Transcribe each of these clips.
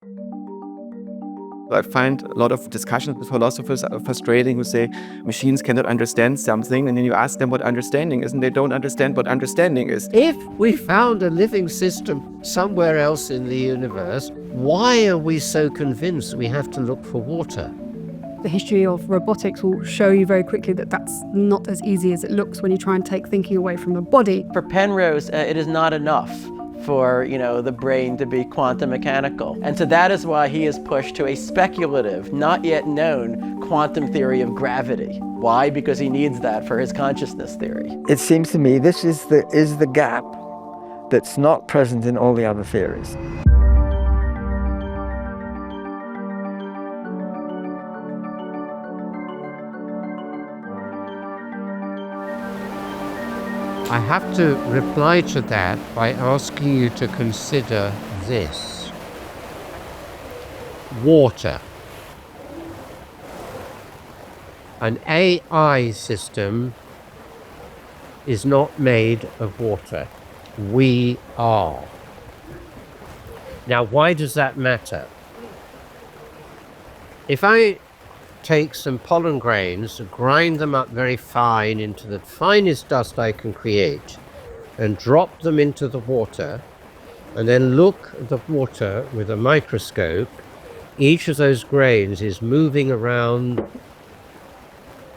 I find a lot of discussions with philosophers are frustrating who say machines cannot understand something, and then you ask them what understanding is, and they don't understand what understanding is. If we found a living system somewhere else in the universe, why are we so convinced we have to look for water? The history of robotics will show you very quickly that that's not as easy as it looks when you try and take thinking away from the body. For Penrose, it is not enough for the brain to be quantum mechanical. And so that is why he is pushed to a speculative, not yet known quantum theory of gravity. Why? Because he needs that for his consciousness theory. It seems to me this is the gap that's not present in all the other theories. I have to reply to that by asking you to consider this. Water. An AI system is not made of water. We are. Now, why does that matter? If I take some pollen grains, grind them up very fine into the finest dust I can create, and drop them into the water, and then look at the water with a microscope, each of those grains is moving around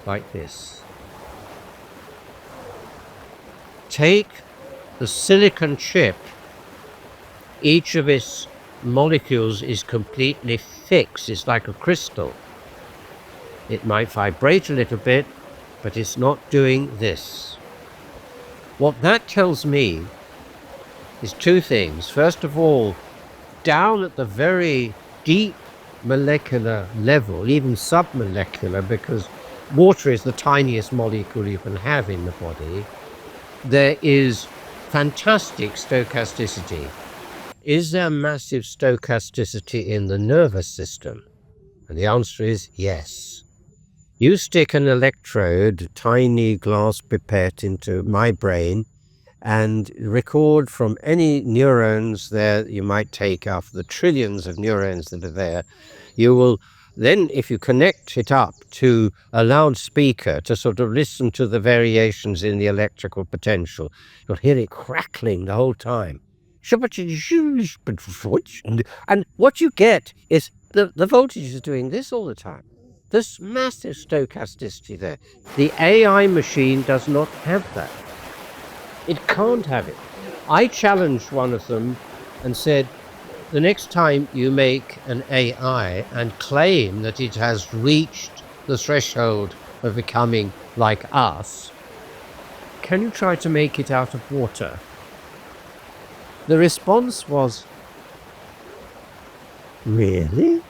like this. Take the silicon chip, each of its molecules is completely fixed, it's like a crystal. It might vibrate a little bit, but it's not doing this. What that tells me is two things. First of all, down at the very deep molecular level, even submolecular, because water is the tiniest molecule you can have in the body, there is fantastic stochasticity. Is there massive stochasticity in the nervous system? And the answer is yes. You stick an electrode, tiny glass pipette, into my brain and record from any neurons there you might take out of the trillions of neurons that are there. You will then, if you connect it up to a loudspeaker to sort of listen to the variations in the electrical potential, you'll hear it crackling the whole time. And what you get is the voltage is doing this all the time. There's massive stochasticity there. The AI machine does not have that. It can't have it. I challenged one of them and said, the next time you make an AI and claim that it has reached the threshold of becoming like us, can you try to make it out of water? The response was, really?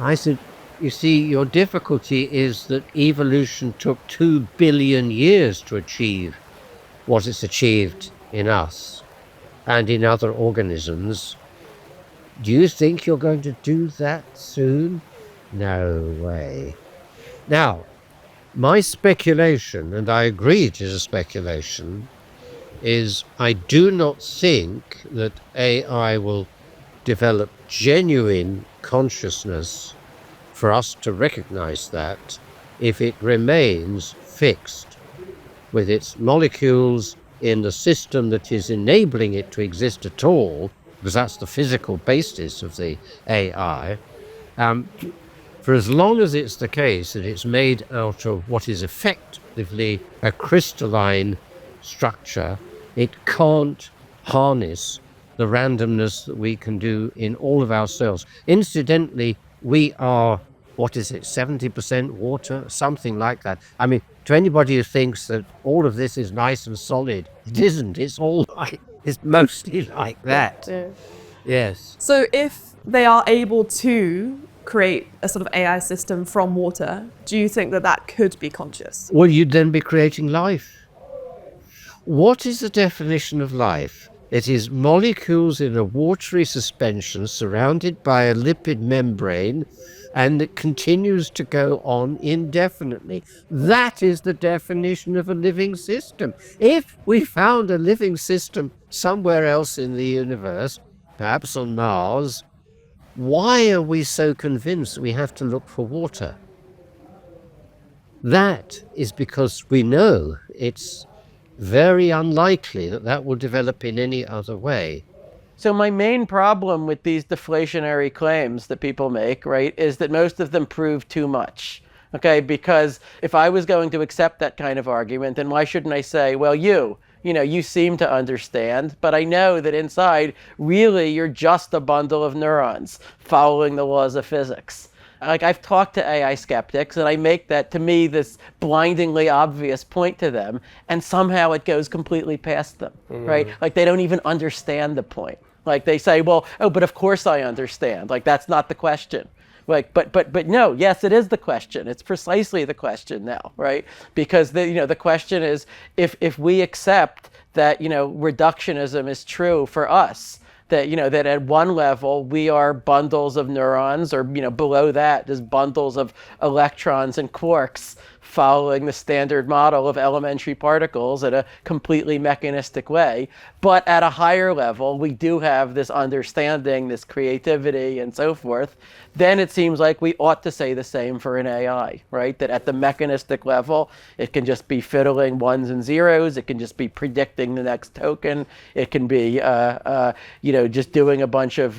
I said, you see, your difficulty is that evolution took 2 billion years to achieve what it's achieved in us and in other organisms. Do you think you're going to do that soon? No way. Now, my speculation, and I agree it is a speculation, is I do not think that AI will develop genuine consciousness for us to recognize that if it remains fixed with its molecules in the system that is enabling it to exist at all, because that's the physical basis of the AI. For as long as it's the case that it's made out of what is effectively a crystalline structure, it can't harness the randomness that we can do in all of our cells. Incidentally, we are, 70% water? Something like that. I mean, to anybody who thinks that all of this is nice and solid, it isn't. It's mostly like that. Yeah. Yes. So if they are able to create a sort of AI system from water, do you think that that could be conscious? Well, you'd then be creating life. What is the definition of life? It is molecules in a watery suspension surrounded by a lipid membrane, and it continues to go on indefinitely. That is the definition of a living system. If we found a living system somewhere else in the universe, perhaps on Mars, why are we so convinced that we have to look for water? That is because we know it's very unlikely that that will develop in any other way. So my main problem with these deflationary claims that people make, right, is that most of them prove too much. Okay, because if I was going to accept that kind of argument, then why shouldn't I say, well, you seem to understand, but I know that inside, really, you're just a bundle of neurons following the laws of physics. Like, I've talked to AI skeptics, and I make that, to me, this blindingly obvious point to them, and somehow it goes completely past them, right? Like, they don't even understand the point. Like, they say, well, oh, but of course I understand. Like, that's not the question. Like, but no, yes, it is the question. It's precisely the question now, right? Because the question is, if we accept that, reductionism is true for us, that at one level we are bundles of neurons, or below that there's bundles of electrons and quarks following the standard model of elementary particles in a completely mechanistic way. But at a higher level, we do have this understanding, this creativity, and so forth. Then it seems like we ought to say the same for an AI, right? That at the mechanistic level, it can just be fiddling ones and zeros. It can just be predicting the next token. It can be, just doing a bunch of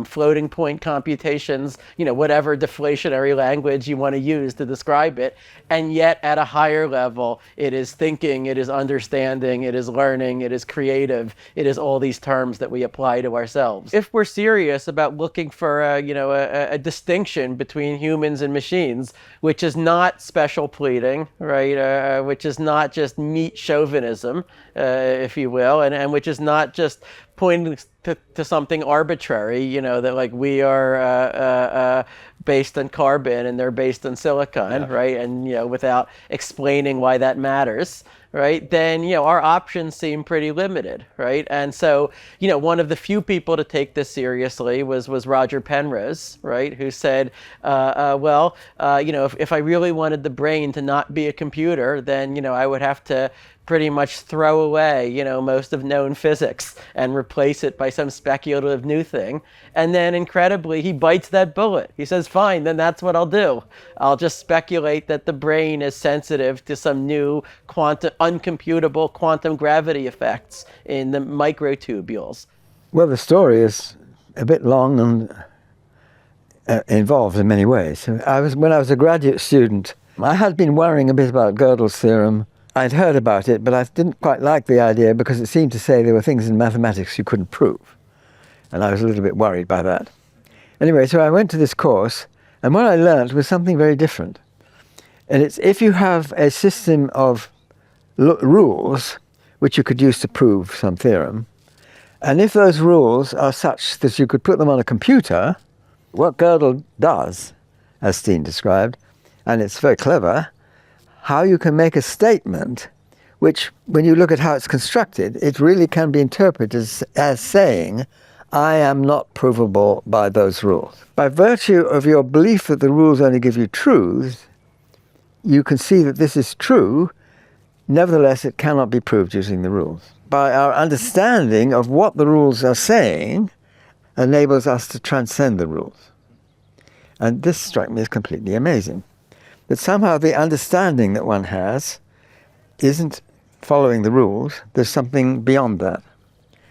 floating point computations, whatever deflationary language you want to use to describe it. And yet at a higher level, it is thinking, it is understanding, it is learning, it is creative, it is all these terms that we apply to ourselves. If we're serious about looking for a distinction between humans and machines, which is not special pleading, right? Which is not just meat chauvinism, if you will, and which is not just pointing to something arbitrary, that like we are based on carbon and they're based on silicon, right? And without explaining why that matters, right? Then our options seem pretty limited, right? And so one of the few people to take this seriously was Roger Penrose, right? Who said, if I really wanted the brain to not be a computer, then I would have to pretty much throw away, most of known physics and replace it by some speculative new thing. And then incredibly, he bites that bullet. He says, fine, then that's what I'll do. I'll just speculate that the brain is sensitive to some new uncomputable quantum gravity effects in the microtubules. Well, the story is a bit long and involved in many ways. When I was a graduate student, I had been worrying a bit about Gödel's theorem. I'd heard about it, but I didn't quite like the idea because it seemed to say there were things in mathematics you couldn't prove. And I was a little bit worried by that. Anyway, so I went to this course, and what I learned was something very different. And it's if you have a system of rules which you could use to prove some theorem, and if those rules are such that you could put them on a computer, what Gödel does, as Steen described, and it's very clever, how you can make a statement which, when you look at how it's constructed, it really can be interpreted as saying, I am not provable by those rules. By virtue of your belief that the rules only give you truth, you can see that this is true, nevertheless it cannot be proved using the rules. By our understanding of what the rules are saying enables us to transcend the rules. And this struck me as completely amazing. That somehow the understanding that one has isn't following the rules, there's something beyond that.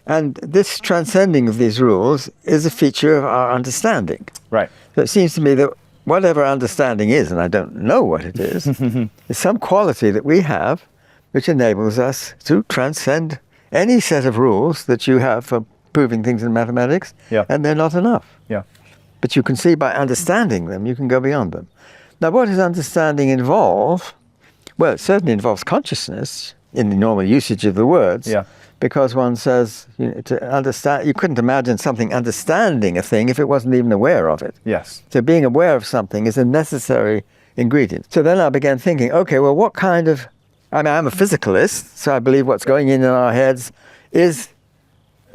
And this transcending of these rules is a feature of our understanding. Right. So it seems to me that whatever understanding is, and I don't know what it is, is some quality that we have which enables us to transcend any set of rules that you have for proving things in mathematics, and they're not enough. Yeah. But you can see by understanding them, you can go beyond them. Now, what does understanding involve? Well, it certainly involves consciousness in the normal usage of the words, because one says, to understand, you couldn't imagine something understanding a thing if it wasn't even aware of it. Yes. So being aware of something is a necessary ingredient. So then I began thinking, okay, well, what kind of, I'm a physicalist, so I believe what's going in our heads is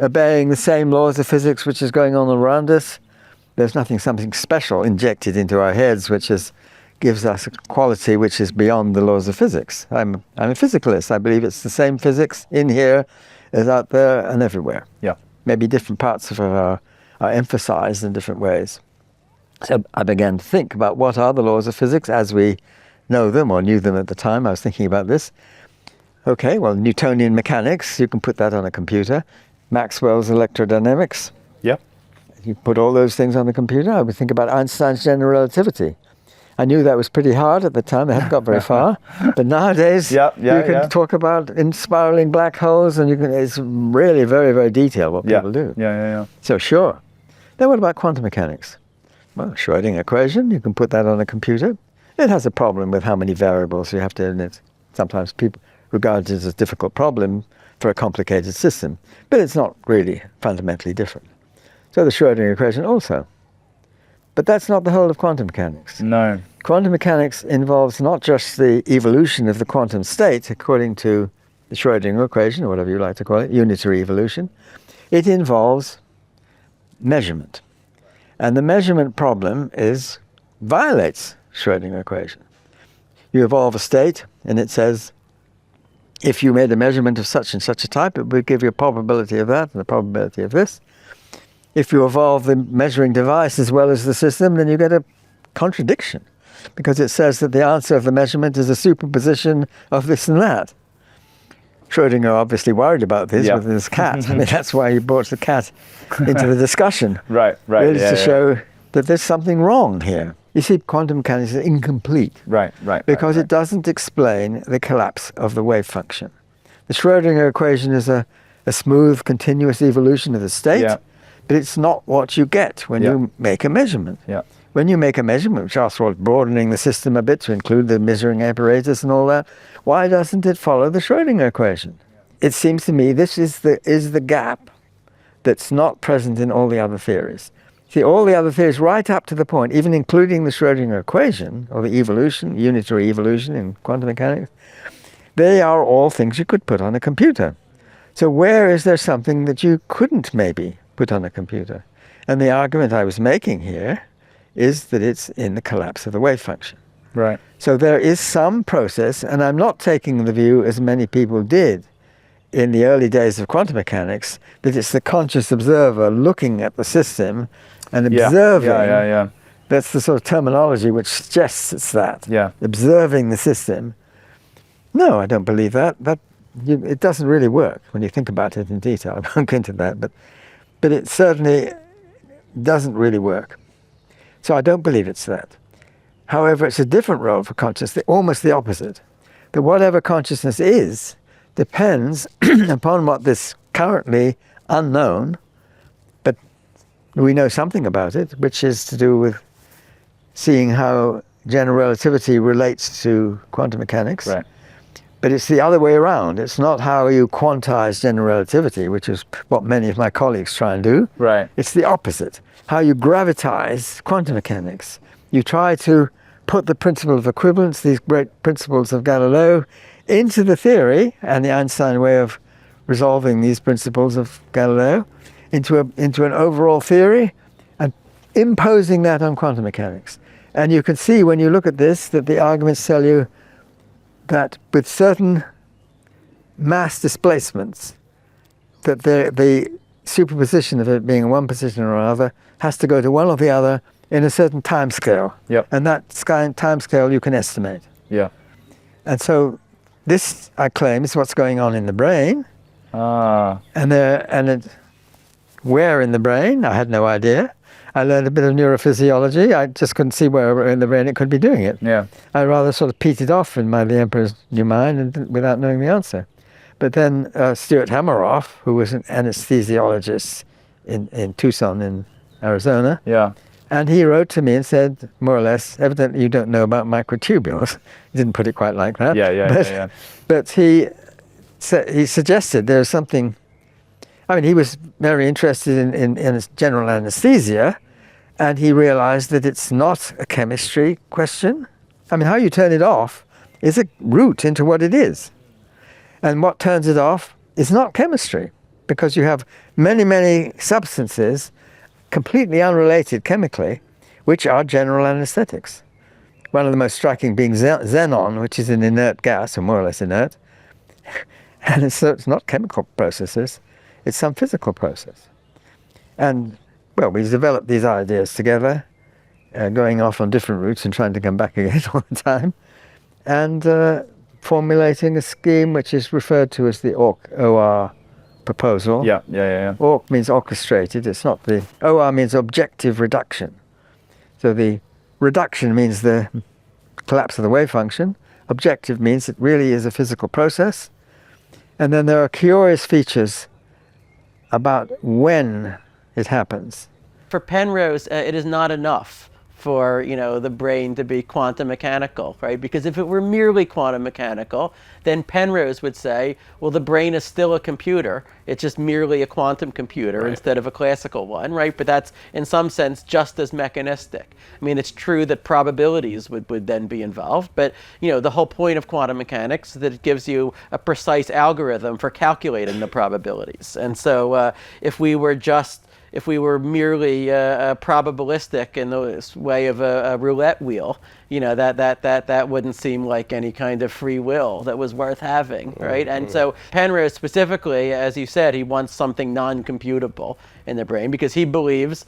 obeying the same laws of physics which is going on around us. There's something special injected into our heads which gives us a quality which is beyond the laws of physics. I'm a physicalist. I believe it's the same physics in here as out there and everywhere. Yeah. maybe different parts of it are emphasized in different ways. So I began to think about what are the laws of physics as we know them or knew them at the time. I was thinking about this. Okay, well, Newtonian mechanics, you can put that on a computer. Maxwell's electrodynamics, Yep. you put all those things on the computer. I would think about Einstein's general relativity. I knew that was pretty hard at the time. I haven't got very far. But nowadays, you can talk about spiraling black holes, and it's really very, very detailed what people do. Yeah. So sure. Then what about quantum mechanics? Well, Schrödinger equation, you can put that on a computer. It has a problem with how many variables you have to in it. Sometimes people regard it as a difficult problem for a complicated system, but it's not really fundamentally different. So the Schrödinger equation also. But that's not the whole of quantum mechanics. No. Quantum mechanics involves not just the evolution of the quantum state according to the Schrödinger equation, or whatever you like to call it, unitary evolution. It involves measurement. And the measurement problem violates Schrödinger equation. You evolve a state, and it says, if you made a measurement of such and such a type, it would give you a probability of that and a probability of this. If you evolve the measuring device as well as the system, then you get a contradiction, because it says that the answer of the measurement is a superposition of this and that. Schrödinger obviously worried about this with his cat. I mean, that's why he brought the cat into the discussion. Right. Really to show that there's something wrong here. You see, quantum mechanics is incomplete. Right. Because it doesn't explain the collapse of the wave function. The Schrödinger equation is a smooth, continuous evolution of the state, but it's not what you get when you make a measurement. Yeah. When you make a measurement, which after all is broadening the system a bit to include the measuring apparatus and all that, why doesn't it follow the Schrödinger equation? It seems to me this is the gap that's not present in all the other theories. See, all the other theories right up to the point, even including the Schrödinger equation, or the evolution, unitary evolution in quantum mechanics, they are all things you could put on a computer. So where is there something that you couldn't maybe put on a computer? And the argument I was making here is that it's in the collapse of the wave function. Right. So there is some process, and I'm not taking the view, as many people did in the early days of quantum mechanics, that it's the conscious observer looking at the system and observing. Yeah. That's the sort of terminology which suggests it's that. Yeah. Observing the system. No, I don't believe that. It doesn't really work when you think about it in detail. I won't go into that, but it certainly doesn't really work. So I don't believe it's that. However, it's a different role for consciousness, almost the opposite. That whatever consciousness is depends upon what this currently unknown, but we know something about it, which is to do with seeing how general relativity relates to quantum mechanics. Right. But it's the other way around. It's not how you quantize general relativity, which is what many of my colleagues try and do. Right. It's the opposite. How you gravitize quantum mechanics. You try to put the principle of equivalence, these great principles of Galileo, into the theory and the Einstein way of resolving these principles of Galileo into an overall theory and imposing that on quantum mechanics. And you can see when you look at this that the arguments tell you that with certain mass displacements, that the superposition of it being in one position or another has to go to one or the other in a certain time scale. Yep. And that time scale you can estimate. Yeah. And so this, I claim, is what's going on in the brain. Where in the brain? I had no idea. I learned a bit of neurophysiology. I just couldn't see where in the brain it could be doing it. Yeah. I rather sort of peed it off in The Emperor's New Mind without knowing the answer. But then Stuart Hameroff, who was an anesthesiologist in Tucson in Arizona, and he wrote to me and said, more or less, evidently you don't know about microtubules. He didn't put it quite like that. But he suggested there's something. I mean, he was very interested in general anesthesia, and he realized that it's not a chemistry question. I mean, how you turn it off is a route into what it is. And what turns it off is not chemistry, because you have many, many substances completely unrelated chemically, which are general anesthetics. One of the most striking being xenon, which is an inert gas, or more or less inert. And so it's not chemical processes, it's some physical process. And, well, we developed these ideas together, going off on different routes and trying to come back again all the time, and formulating a scheme which is referred to as the OR proposal. Yeah. OR means orchestrated. It's not the... OR means objective reduction. So the reduction means the collapse of the wave function. Objective means it really is a physical process. And then there are curious features about when it happens. For Penrose, it is not enough for the brain to be quantum mechanical, right? Because if it were merely quantum mechanical, then Penrose would say, well, the brain is still a computer. It's just merely a quantum computer instead of a classical one, right? But that's, in some sense, just as mechanistic. I mean, it's true that probabilities would then be involved, but the whole point of quantum mechanics is that it gives you a precise algorithm for calculating the probabilities. And so if we were merely probabilistic in the way of a roulette wheel, that wouldn't seem like any kind of free will that was worth having, right? And so Penrose specifically, as you said, he wants something non-computable in the brain because he believes,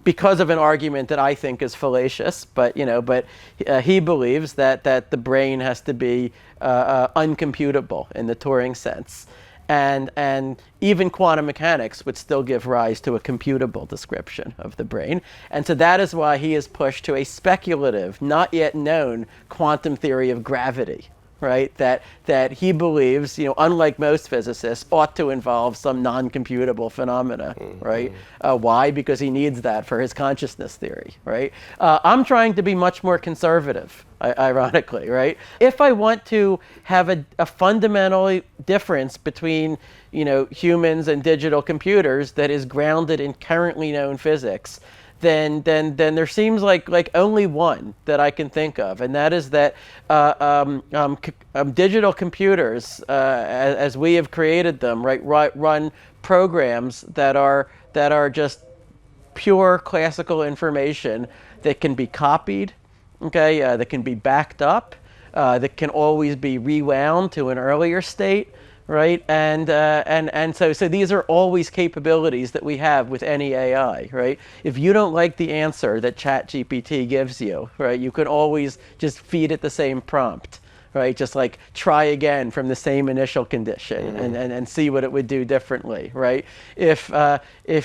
because of an argument that I think is fallacious, but he believes that the brain has to be uncomputable in the Turing sense. And even quantum mechanics would still give rise to a computable description of the brain. And so that is why he is pushed to a speculative, not yet known quantum theory of gravity, right? That he believes, unlike most physicists, ought to involve some non-computable phenomena, right? Why? Because he needs that for his consciousness theory, right? I'm trying to be much more conservative, ironically, right? If I want to have a fundamental difference between, humans and digital computers that is grounded in currently known physics, then there seems like only one that I can think of, and that is that digital computers, as we have created them, run programs that are just pure classical information that can be copied, that can be backed up, that can always be rewound to an earlier state. Right, and so these are always capabilities that we have with any AI, right? If you don't like the answer that ChatGPT gives you, right, you can always just feed it the same prompt, right? Just like try again from the same initial condition and see what it would do differently, right? If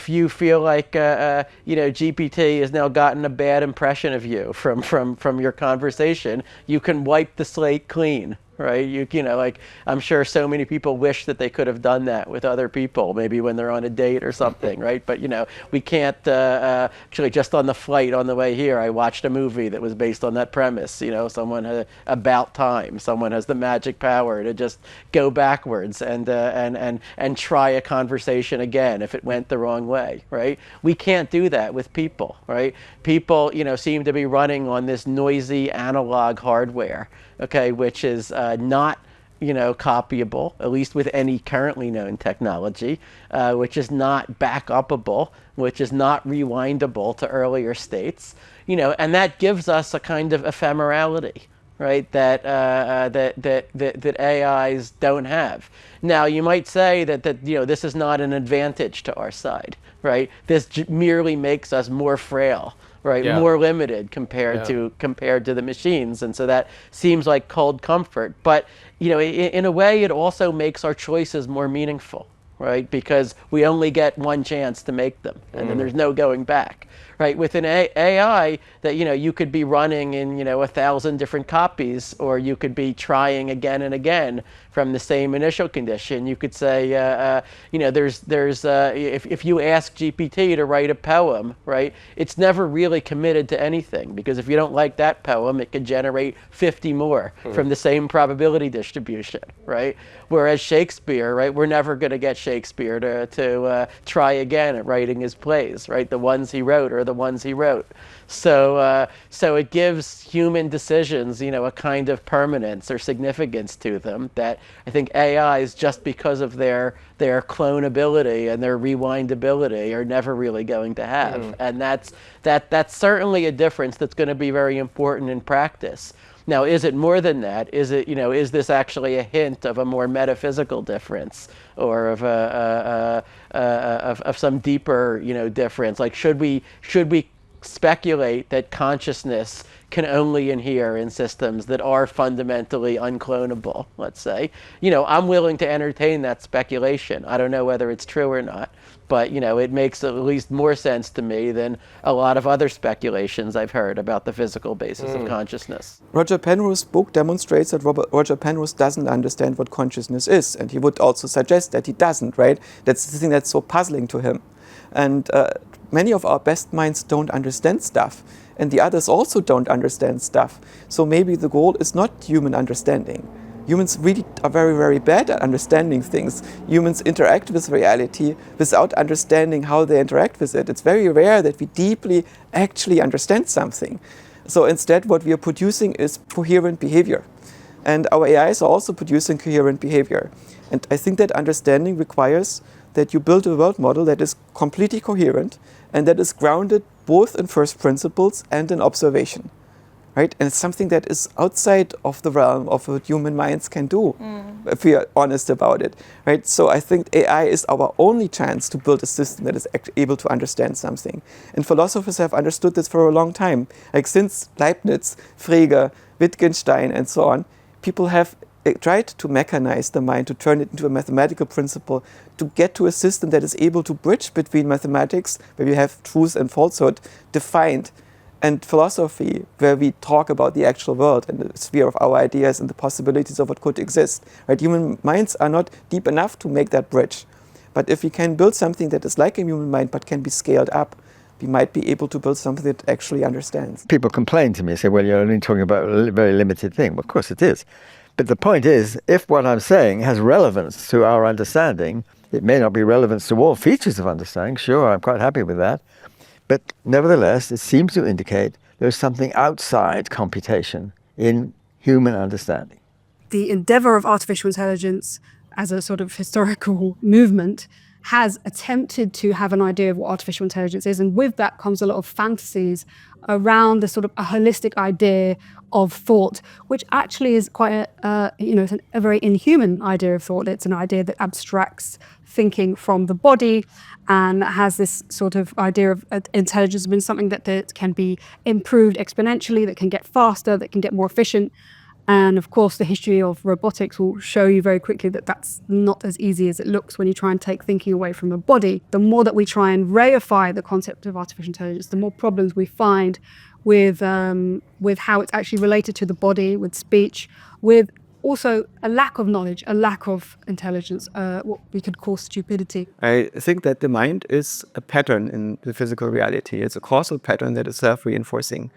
you feel like GPT has now gotten a bad impression of you from your conversation, you can wipe the slate clean. Right, I'm sure so many people wish that they could have done that with other people, maybe when they're on a date or something, right? But we can't. Actually, just on the flight on the way here, I watched a movie that was based on that premise. Someone had about time. Someone has the magic power to just go backwards and try a conversation again if it went the wrong way, right? We can't do that with people, right? People, seem to be running on this noisy analog hardware. Which is not, copyable, at least with any currently known technology, which is not back-upable, which is not rewindable to earlier states, and that gives us a kind of ephemerality, right? That AIs don't have. Now, you might say that this is not an advantage to our side, right? This merely makes us more frail. Right, more limited compared to the machines, and so that seems like cold comfort. But in a way, it also makes our choices more meaningful, right? Because we only get one chance to make them, and then there's no going back. Right, with an AI that you could be running in 1,000 different copies, or you could be trying again and again from the same initial condition. You could say, if you ask GPT to write a poem, right, it's never really committed to anything, because if you don't like that poem, it could generate 50 more from the same probability distribution, right? Whereas Shakespeare, right, we're never going to get Shakespeare to try again at writing his plays, right? The ones he wrote are the ones he wrote. So it gives human decisions, a kind of permanence or significance to them that I think AIs, just because of their clonability and their rewindability, are never really going to have. And that's certainly a difference that's going to be very important in practice. Now, is it more than that? Is it, is this actually a hint of a more metaphysical difference, or of of some deeper, difference? Like, should we speculate that consciousness can only inhere in systems that are fundamentally unclonable, let's say? I'm willing to entertain that speculation. I don't know whether it's true or not, but it makes at least more sense to me than a lot of other speculations I've heard about the physical basis of consciousness. Roger Penrose's book demonstrates that Roger Penrose doesn't understand what consciousness is, and he would also suggest that he doesn't, right? That's the thing that's so puzzling to him. And many of our best minds don't understand stuff, and the others also don't understand stuff. So maybe the goal is not human understanding. Humans really are very, very bad at understanding things. Humans interact with reality without understanding how they interact with it. It's very rare that we deeply actually understand something. So instead, what we are producing is coherent behavior. And our AIs are also producing coherent behavior. And I think that understanding requires that you build a world model that is completely coherent and that is grounded both in first principles and in observation. Right? And it's something that is outside of the realm of what human minds can do, if we are honest about it. Right? So I think AI is our only chance to build a system that is able to understand something. And philosophers have understood this for a long time. Like since Leibniz, Frege, Wittgenstein, and so on, people have tried to mechanize the mind, to turn it into a mathematical principle, to get to a system that is able to bridge between mathematics, where we have truth and falsehood defined, and philosophy, where we talk about the actual world and the sphere of our ideas and the possibilities of what could exist. Right? Human minds are not deep enough to make that bridge. But if we can build something that is like a human mind but can be scaled up, we might be able to build something that actually understands. People complain to me, say, well, you're only talking about a very limited thing. Well, of course it is. But the point is, if what I'm saying has relevance to our understanding, it may not be relevant to all features of understanding. Sure, I'm quite happy with that. But nevertheless, it seems to indicate there's something outside computation in human understanding. The endeavor of artificial intelligence as a sort of historical movement has attempted to have an idea of what artificial intelligence is. And with that comes a lot of fantasies around the sort of a holistic idea of thought, which actually is quite it's a very inhuman idea of thought. It's an idea that abstracts thinking from the body and has this sort of idea of intelligence being something that can be improved exponentially, that can get faster, that can get more efficient. And of course, the history of robotics will show you very quickly that that's not as easy as it looks when you try and take thinking away from the body. The more that we try and reify the concept of artificial intelligence, the more problems we find with how it's actually related to the body, with speech, with also a lack of knowledge, a lack of intelligence, what we could call stupidity. I think that the mind is a pattern in the physical reality. It's a causal pattern that is self-reinforcing.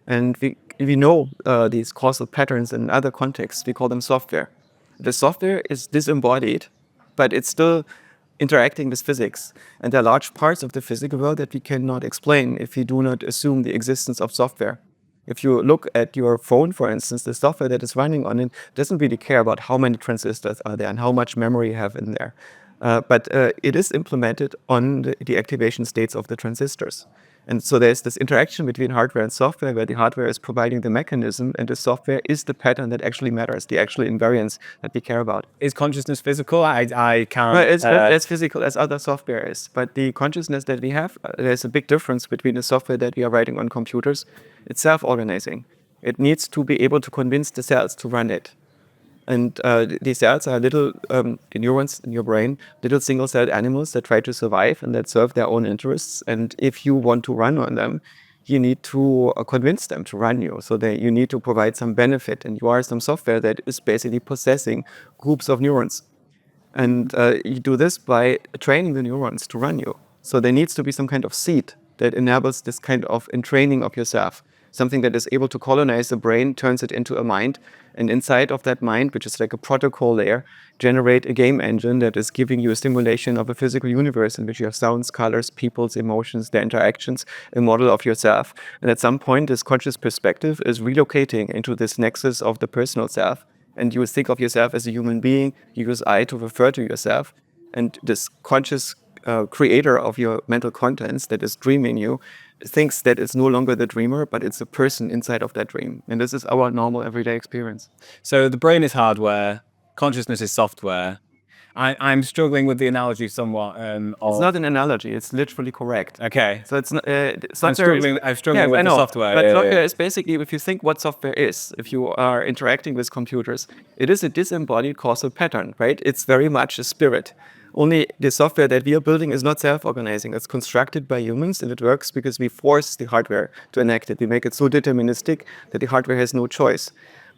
And we know these causal patterns in other contexts. We call them software. The software is disembodied, but it's still interacting with physics. And there are large parts of the physical world that we cannot explain if we do not assume the existence of software. If you look at your phone, for instance, the software that is running on it doesn't really care about how many transistors are there and how much memory you have in there. But it is implemented on the activation states of the transistors. And so there's this interaction between hardware and software where the hardware is providing the mechanism and the software is the pattern that actually matters, the actual invariance that we care about. Is consciousness physical? I can't... Well, it's as physical as other software is. But the consciousness that we have, there's a big difference between the software that we are writing on computers. It's self-organizing. It needs to be able to convince the cells to run it. And these cells are little the neurons in your brain, little single-celled animals that try to survive and that serve their own interests. And if you want to run on them, you need to convince them to run you. So you need to provide some benefit. And you are some software that is basically possessing groups of neurons. And you do this by training the neurons to run you. So there needs to be some kind of seed that enables this kind of entraining of yourself. Something that is able to colonize the brain, turns it into a mind, and inside of that mind, which is like a protocol layer, generate a game engine that is giving you a simulation of a physical universe in which you have sounds, colors, peoples, emotions, their interactions, a model of yourself. And at some point, this conscious perspective is relocating into this nexus of the personal self. And you think of yourself as a human being, you use I to refer to yourself. And this conscious creator of your mental contents that is dreaming you thinks that it's no longer the dreamer, but it's a person inside of that dream. And this is our normal everyday experience. So the brain is hardware, consciousness is software. I'm struggling with the analogy somewhat. It's not an analogy, it's literally correct. Okay. So it's not, I'm struggling with the software. But software is basically, if you think what software is, if you are interacting with computers, it is a disembodied causal pattern, right? It's very much a spirit. Only the software that we are building is not self-organizing. It's constructed by humans, and it works because we force the hardware to enact it. We make it so deterministic that the hardware has no choice.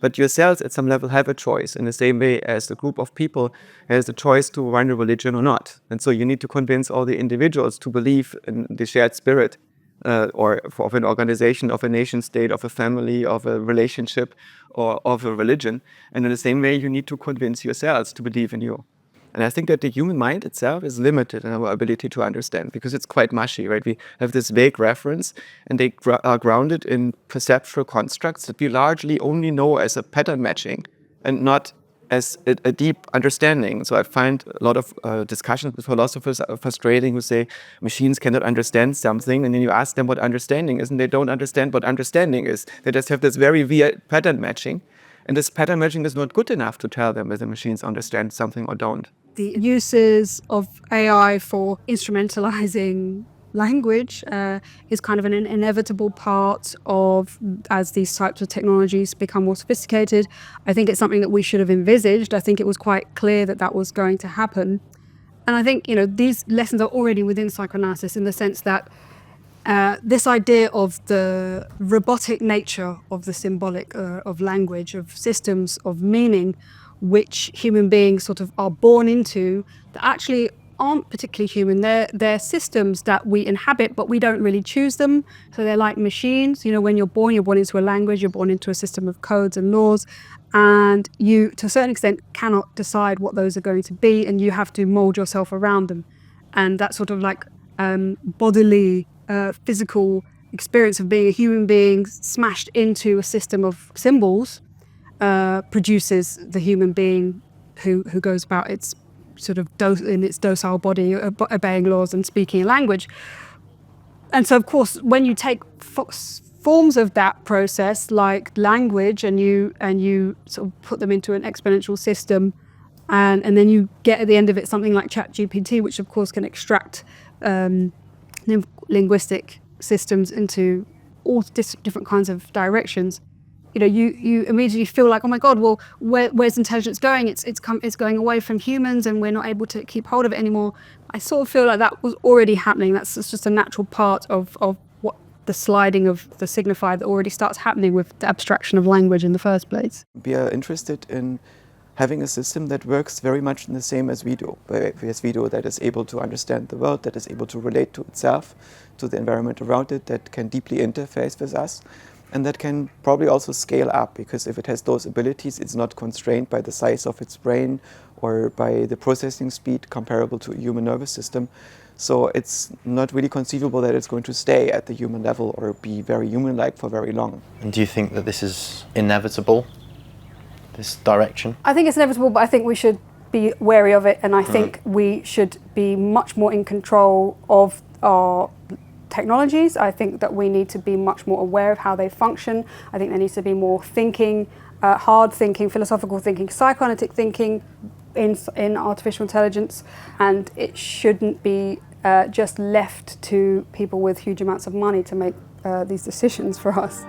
But your cells, at some level, have a choice in the same way as the group of people has the choice to run a religion or not. And so you need to convince all the individuals to believe in the shared spirit of an organization, of a nation state, of a family, of a relationship, or of a religion. And in the same way, you need to convince yourselves to believe in you. And I think that the human mind itself is limited in our ability to understand because it's quite mushy, right? We have this vague reference and they are grounded in perceptual constructs that we largely only know as a pattern matching and not as a deep understanding. So I find a lot of discussions with philosophers are frustrating who say machines cannot understand something, and then you ask them what understanding is and they don't understand what understanding is. They just have this very weird pattern matching. And this pattern matching is not good enough to tell them whether machines understand something or don't. The uses of AI for instrumentalizing language is kind of an inevitable part of as these types of technologies become more sophisticated. I think it's something that we should have envisaged. I think it was quite clear that that was going to happen. And I think, these lessons are already within psychoanalysis in the sense that this idea of the robotic nature of the symbolic, of language, of systems of meaning, which human beings sort of are born into, that actually aren't particularly human. They're systems that we inhabit, but we don't really choose them. So they're like machines. When you're born into a language, you're born into a system of codes and laws, and you, to a certain extent, cannot decide what those are going to be, and you have to mold yourself around them. And that sort of like bodily, physical experience of being a human being smashed into a system of symbols produces the human being who goes about its sort of in its docile body, obeying laws and speaking a language. And so, of course, when you take forms of that process, like language, and you sort of put them into an exponential system, and then you get at the end of it something like ChatGPT, which of course can extract linguistic systems into all different kinds of directions. You immediately feel like, oh my God, well, where's intelligence going? It's going away from humans, and we're not able to keep hold of it anymore. I sort of feel like that was already happening. That's just a natural part of what the sliding of the signifier that already starts happening with the abstraction of language in the first place. We are interested in having a system that works very much in the same as we do, that is able to understand the world, that is able to relate to itself, to the environment around it, that can deeply interface with us, and that can probably also scale up, because if it has those abilities, it's not constrained by the size of its brain or by the processing speed comparable to a human nervous system. So it's not really conceivable that it's going to stay at the human level or be very human-like for very long. And do you think that this is inevitable, this direction? I think it's inevitable, but I think we should be wary of it, and I think we should be much more in control of our technologies. I think that we need to be much more aware of how they function. I think there needs to be more thinking, hard thinking, philosophical thinking, psychoanalytic thinking in artificial intelligence, and it shouldn't be just left to people with huge amounts of money to make these decisions for us.